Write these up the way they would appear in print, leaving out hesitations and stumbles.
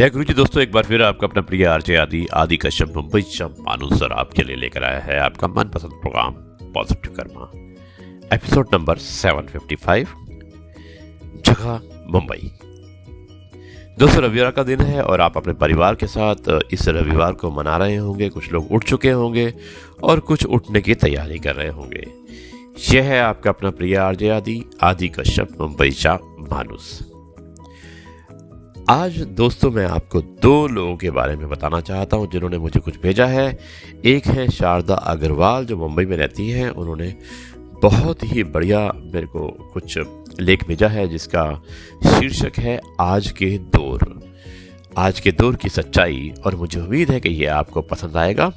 जय गुरु जी दोस्तों, एक बार फिर आपका अपना प्रिय आरजे आदि आदि कश्यप मुंबई मानू सर आपके लिए लेकर आया है आपका मनपसंद programme positive karma. Episode number 755, जगह मुंबई। दोस्तों, रविवार का दिन है और आप अपने परिवार के साथ इस रविवार को मना रहे होंगे। कुछ लोग उठ चुके होंगे और कुछ उठने की तैयारी कर रहे होंगे। यह है आपका अपना प्रिय आरजे आदि आदि कश्यप मुंबई मानुस। आज दोस्तों मैं आपको दो लोगों के बारे में बताना चाहता हूं जिन्होंने मुझे कुछ भेजा है। एक है शारदा अग्रवाल जो मुंबई में रहती हैं। उन्होंने बहुत ही बढ़िया मेरे को कुछ लेख भेजा है जिसका शीर्षक है आज के दौर की सच्चाई, और मुझे उम्मीद है कि ये आपको पसंद आएगा।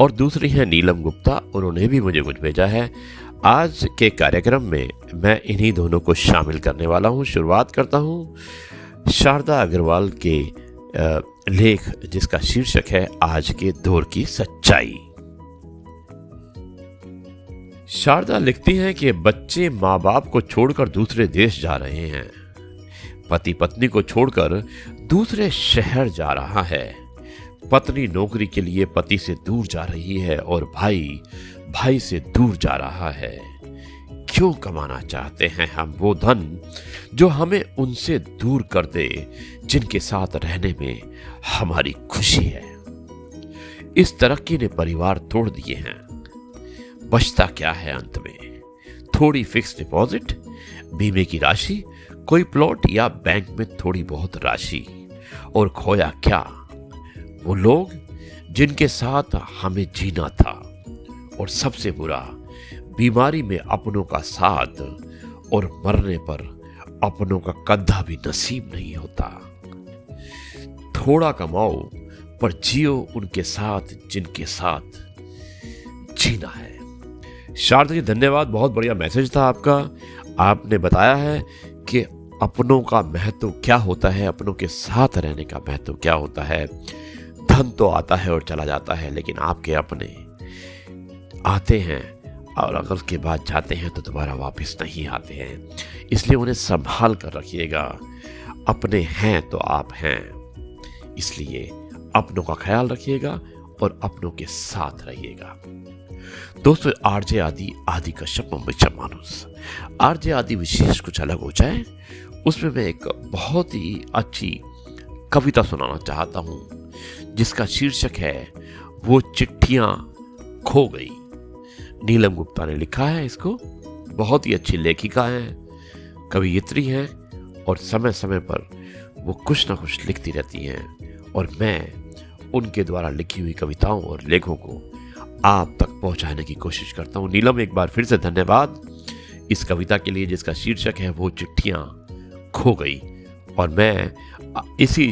और दूसरी है नीलम गुप्ता, उन्होंने भी मुझे कुछ भेजा है। आज के कार्यक्रम में मैं इन्हीं दोनों को शामिल करने वाला हूँ। शुरुआत करता हूँ शारदा अग्रवाल के लेख जिसका शीर्षक है आज के दौर की सच्चाई। शारदा लिखती हैं कि बच्चे माँ बाप को छोड़कर दूसरे देश जा रहे हैं, पति पत्नी को छोड़कर दूसरे शहर जा रहा है, पत्नी नौकरी के लिए पति से दूर जा रही है और भाई से दूर जा रहा है। क्यों कमाना चाहते हैं हम वो धन जो हमें उनसे दूर कर दे जिनके साथ रहने में हमारी खुशी है। इस तरक्की ने परिवार तोड़ दिए हैं। बचता क्या है अंत में? थोड़ी फिक्स डिपॉजिट, बीमे की राशि, कोई प्लॉट या बैंक में थोड़ी बहुत राशि। और खोया क्या? वो लोग जिनके साथ हमें जीना था। और सबसे बुरा, बीमारी में अपनों का साथ और मरने पर अपनों का कद्दा भी नसीब नहीं होता। थोड़ा कमाओ पर जियो उनके साथ जिनके साथ जीना है। शारदा जी धन्यवाद, बहुत बढ़िया मैसेज था आपका। आपने बताया है कि अपनों का महत्व क्या होता है, अपनों के साथ रहने का महत्व क्या होता है। धन तो आता है और चला जाता है, लेकिन आपके अपने आते हैं और अगर उसके बाद जाते हैं तो दोबारा वापस नहीं आते हैं। इसलिए उन्हें संभाल कर रखिएगा। अपने हैं तो आप हैं, इसलिए अपनों का ख्याल रखिएगा और अपनों के साथ रहिएगा। दोस्तों, आरजे आदि कश्यप मुंबई मानुस। आरजे आदि विशेष कुछ अलग हो जाए, उसमें मैं एक बहुत ही अच्छी कविता सुनाना चाहता हूं जिसका शीर्षक है वो चिट्ठियां खो गई। नीलम गुप्ता ने लिखा है इसको। बहुत ही अच्छी लेखिका है, कवियत्री है और समय समय पर वो कुछ ना कुछ लिखती रहती हैं और मैं उनके द्वारा लिखी हुई कविताओं और लेखों को आप तक पहुंचाने की कोशिश करता हूं। नीलम, एक बार फिर से धन्यवाद इस कविता के लिए जिसका शीर्षक है वो चिट्ठियां खो गई। और मैं इसी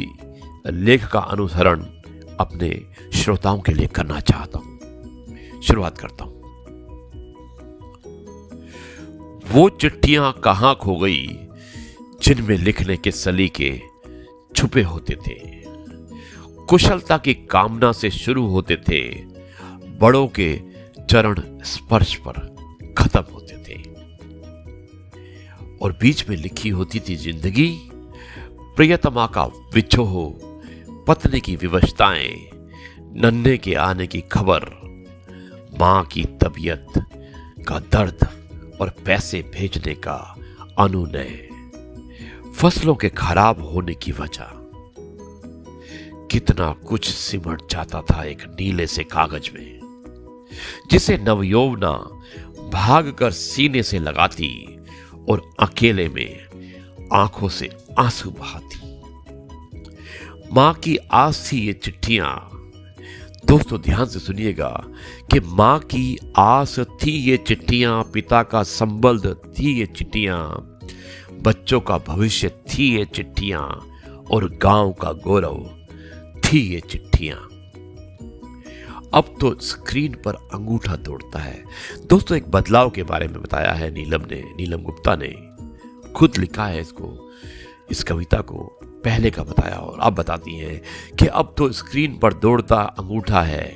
लेख का अनुसरण अपने श्रोताओं के लिए करना चाहता हूं। शुरुआत करता हूं। वो चिट्ठियां कहां खो गई जिनमें लिखने के सलीके छुपे होते थे, कुशलता की कामना से शुरू होते थे, बड़ों के चरण स्पर्श पर खत्म होते थे, और बीच में लिखी होती थी जिंदगी, प्रियतमा का विछोह, पत्नी की विवशताएं, नन्हे के आने की खबर, मां की तबीयत का दर्द और पैसे भेजने का अनुनय, फसलों के खराब होने की वजह। कितना कुछ सिमट जाता था एक नीले से कागज में, जिसे नवयौवना भागकर सीने से लगाती और अकेले में आंखों से आंसू बहाती। मां की आस थी ये चिट्ठियां। दोस्तों ध्यान से सुनिएगा कि मां की आस थी ये चिट्ठियां, पिता का संबल थी ये चिट्ठियां, बच्चों का भविष्य थी ये चिट्ठियां और गांव का गौरव थी ये चिट्ठियां। अब तो स्क्रीन पर अंगूठा दौड़ता है। दोस्तों, एक बदलाव के बारे में बताया है नीलम गुप्ता ने खुद लिखा है इसको, इस कविता को पहले का बताया और अब बताती हैं कि अब तो स्क्रीन पर दौड़ता अंगूठा है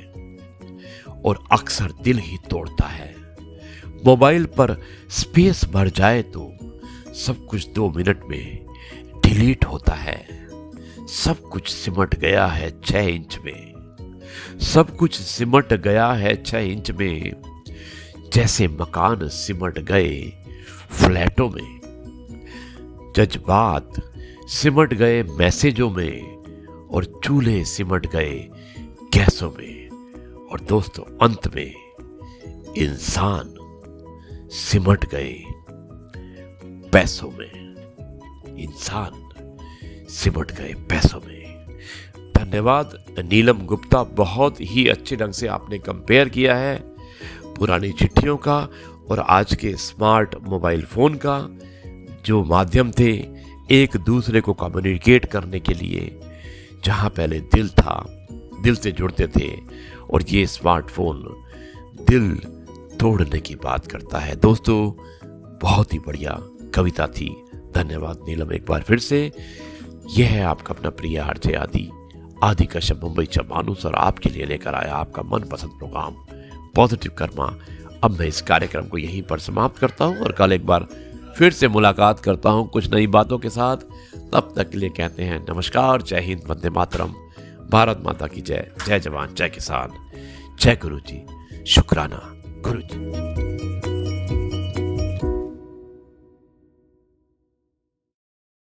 और अक्सर दिल ही तोड़ता है। मोबाइल पर स्पेस भर जाए तो सब कुछ 2 मिनट में डिलीट होता है। सब कुछ सिमट गया है 6 इंच में, सब कुछ सिमट गया है 6 इंच में, जैसे मकान सिमट गए फ्लैटों में। जज्बात सिमट गए मैसेजों में और चूल्हे सिमट गए गैसों में। और दोस्तों अंत में इंसान सिमट गए पैसों में, इंसान सिमट गए पैसों में। धन्यवाद नीलम गुप्ता, बहुत ही अच्छे ढंग से आपने कंपेयर किया है पुरानी चिट्ठियों का और आज के स्मार्ट मोबाइल फोन का, जो माध्यम थे एक दूसरे को कम्युनिकेट करने के लिए। जहां पहले दिल था, दिल से जुड़ते थे, और ये स्मार्टफोन दिल तोड़ने की बात करता है। दोस्तों बहुत ही बढ़िया कविता थी। धन्यवाद नीलम एक बार फिर से। यह है आपका अपना प्रिय आरजे आदि कश्यप मुंबई चमानुस, और आपके लिए लेकर आया आपका मनपसंद प्रोग्राम पॉजिटिव कर्मा। अब मैं इस कार्यक्रम को यहीं पर समाप्त करता हूं और कल एक बार फिर से मुलाकात करता हूं कुछ नई बातों के साथ। तब तक के लिए कहते हैं नमस्कार, जय हिंद, वंदे मातरम, भारत माता की जय, जय जवान जय किसान, जय गुरु जी, शुक्राना गुरु जी।